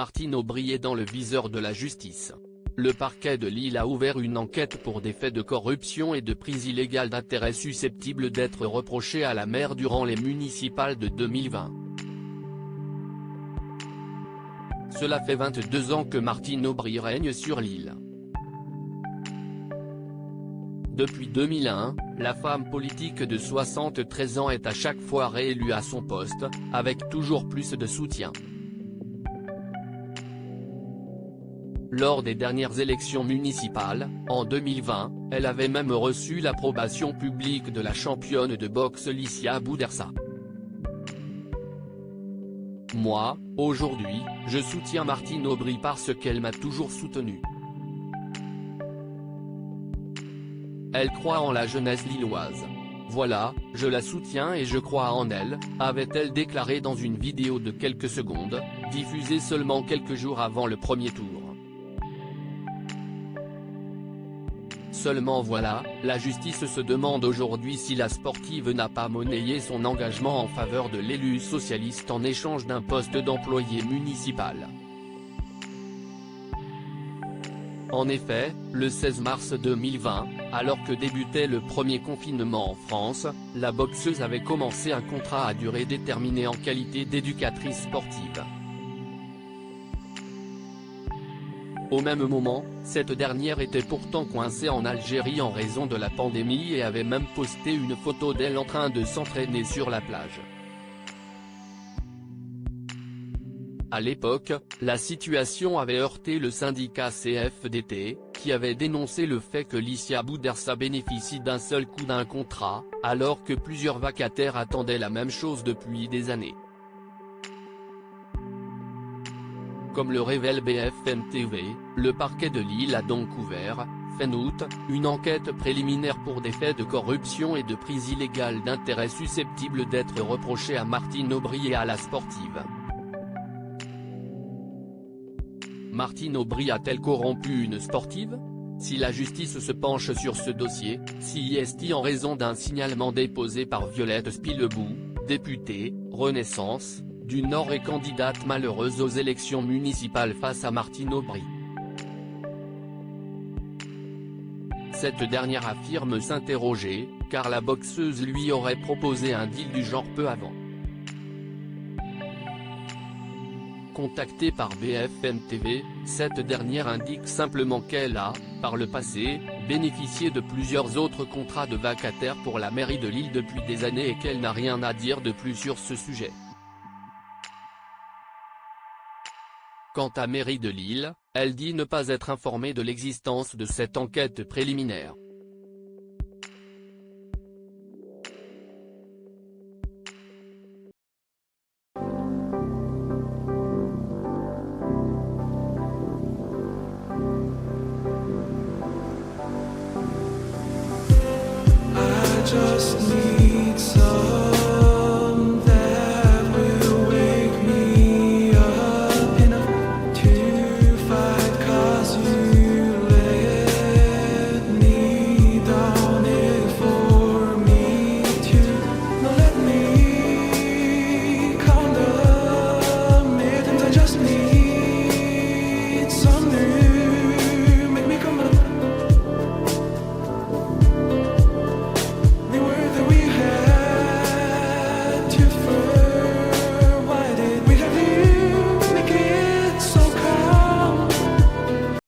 Martine Aubry est dans le viseur de la justice. Le parquet de Lille a ouvert une enquête pour des faits de corruption et de prise illégale d'intérêt susceptibles d'être reprochés à la maire durant les municipales de 2020. Cela fait 22 ans que Martine Aubry règne sur l'île. Depuis 2001, la femme politique de 73 ans est à chaque fois réélue à son poste, avec toujours plus de soutien. Lors des dernières élections municipales, en 2020, elle avait même reçu l'approbation publique de la championne de boxe Licia Boudersa. Moi, aujourd'hui, je soutiens Martine Aubry parce qu'elle m'a toujours soutenu. Elle croit en la jeunesse lilloise. Voilà, je la soutiens et je crois en elle, avait-elle déclaré dans une vidéo de quelques secondes, diffusée seulement quelques jours avant le premier tour. Seulement voilà, la justice se demande aujourd'hui si la sportive n'a pas monnayé son engagement en faveur de l'élu socialiste en échange d'un poste d'employé municipal. En effet, le 16 mars 2020, alors que débutait le premier confinement en France, la boxeuse avait commencé un contrat à durée déterminée en qualité d'éducatrice sportive. Au même moment, cette dernière était pourtant coincée en Algérie en raison de la pandémie et avait même posté une photo d'elle en train de s'entraîner sur la plage. À l'époque, la situation avait heurté le syndicat CFDT, qui avait dénoncé le fait que Licia Boudersa bénéficie d'un seul coup d'un contrat, alors que plusieurs vacataires attendaient la même chose depuis des années. Comme le révèle BFM TV, le parquet de Lille a donc ouvert, fin août, une enquête préliminaire pour des faits de corruption et de prise illégale d'intérêt susceptibles d'être reprochés à Martine Aubry et à la sportive. Martine Aubry a-t-elle corrompu une sportive? Si la justice se penche sur ce dossier, si est-il en raison d'un signalement déposé par Violette Spilebou, députée, Renaissance, du Nord et candidate malheureuse aux élections municipales face à Martine Aubry. Cette dernière affirme s'interroger, car la boxeuse lui aurait proposé un deal du genre peu avant. Contactée par BFM TV, cette dernière indique simplement qu'elle a, par le passé, bénéficié de plusieurs autres contrats de vacataires pour la mairie de Lille depuis des années et qu'elle n'a rien à dire de plus sur ce sujet. Quant à mairie de Lille, elle dit ne pas être informée de l'existence de cette enquête préliminaire. I just need